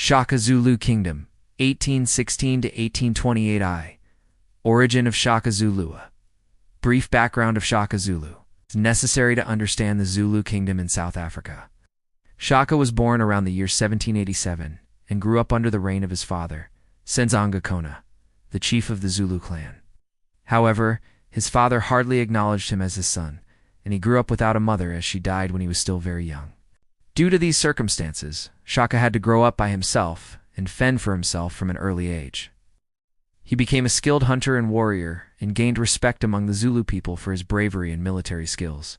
Shaka Zulu Kingdom, 1816 to 1828 Origin of Shaka Zulu. Brief background of Shaka Zulu. It's necessary to understand the Zulu Kingdom in South Africa. Shaka was born around the year 1787 and grew up under the reign of his father, Mfecane, the chief of the Zulu clan. However, his father hardly acknowledged him as his son, and he grew up without a mother as she died when he was still very young. Due to these circumstances, Shaka had to grow up by himself and fend for himself from an early age. He became a skilled hunter and warrior and gained respect among the Zulu people for his bravery and military skills.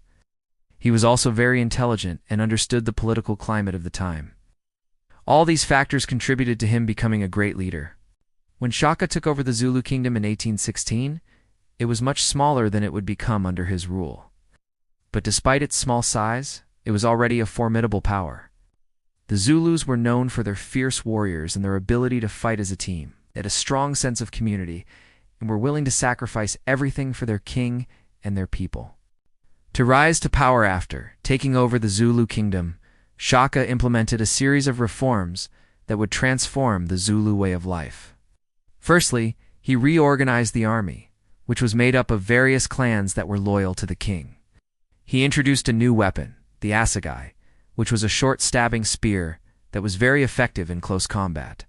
He was also very intelligent and understood the political climate of the time. All these factors contributed to him becoming a great leader. When Shaka took over the Zulu Kingdom in 1816, it was much smaller than it would become under his rule. But despite its small size, it was already a formidable power. The Zulus were known for their fierce warriors and their ability to fight as a team. They had a strong sense of community and were willing to sacrifice everything for their king and their people. To rise to power after taking over the Zulu Kingdom, Shaka implemented a series of reforms that would transform the Zulu way of life. Firstly, he reorganized the army, which was made up of various clans that were loyal to the king. He introduced a new weapon, the assegai, which was a short stabbing spear that was very effective in close combat.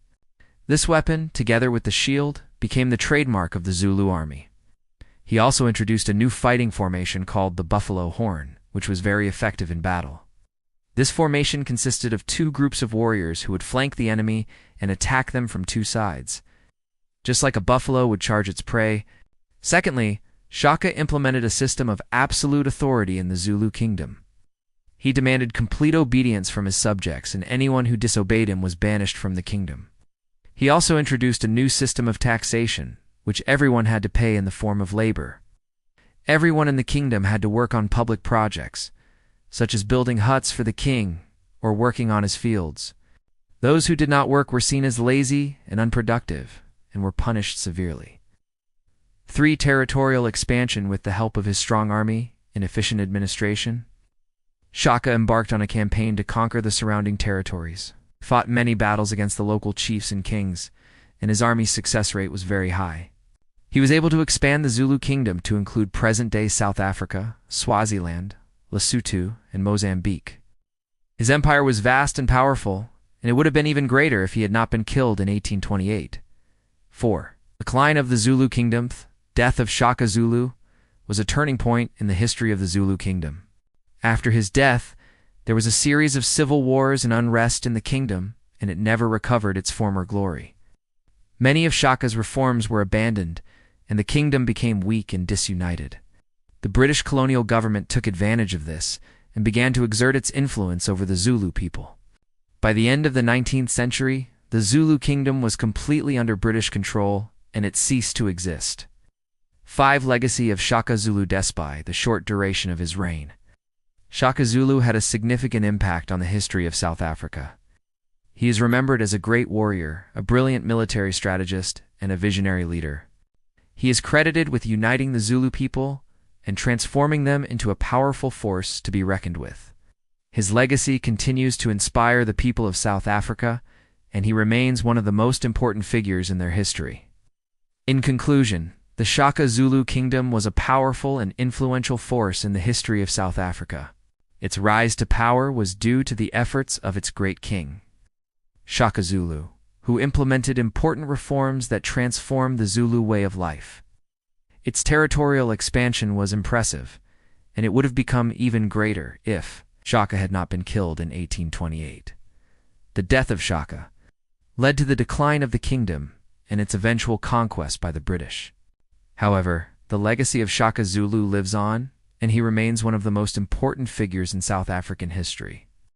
This weapon, together with the shield, became the trademark of the Zulu army. He also introduced a new fighting formation called the buffalo horn, which was very effective in battle. This formation consisted of two groups of warriors who would flank the enemy and attack them from two sides, just like a buffalo would charge its prey. Secondly, Shaka implemented a system of absolute authority in the Zulu Kingdom. He demanded complete obedience from his subjects, and anyone who disobeyed him was banished from the kingdom. He also introduced a new system of taxation, which everyone had to pay in the form of labor. Everyone in the kingdom had to work on public projects, such as building huts for the king or working on his fields. Those who did not work were seen as lazy and unproductive and were punished severely. 3. Territorial expansion with the help of his strong army and efficient administration. Shaka embarked on a campaign to conquer the surrounding territories, fought many battles against the local chiefs and kings, and his army's success rate was very high. He was able to expand the Zulu Kingdom to include present-day South Africa, Swaziland, Lesotho, and Mozambique. His empire was vast and powerful, and it would have been even greater if he had not been killed in 1828. 4. Decline of the Zulu Kingdom. Death of Shaka Zulu was a turning point in the history of the Zulu Kingdom. After his death, there was a series of civil wars and unrest in the kingdom, and it never recovered its former glory. Many of Shaka's reforms were abandoned, and the kingdom became weak and disunited. The British colonial government took advantage of this and began to exert its influence over the Zulu people. By the end of the 19th century, the Zulu Kingdom was completely under British control, and it ceased to exist. 5. Legacy of Shaka Zulu. Despite the short duration of his reign, Shaka Zulu had a significant impact on the history of South Africa. He is remembered as a great warrior, a brilliant military strategist, and a visionary leader. He is credited with uniting the Zulu people and transforming them into a powerful force to be reckoned with. His legacy continues to inspire the people of South Africa, and he remains one of the most important figures in their history. In conclusion, the Shaka Zulu Kingdom was a powerful and influential force in the history of South Africa. Its rise to power was due to the efforts of its great king, Shaka Zulu, who implemented important reforms that transformed the Zulu way of life. Its territorial expansion was impressive, and it would have become even greater if Shaka had not been killed in 1828. The death of Shaka led to the decline of the kingdom and its eventual conquest by the British. However, the legacy of Shaka Zulu lives on, and he remains one of the most important figures in South African history.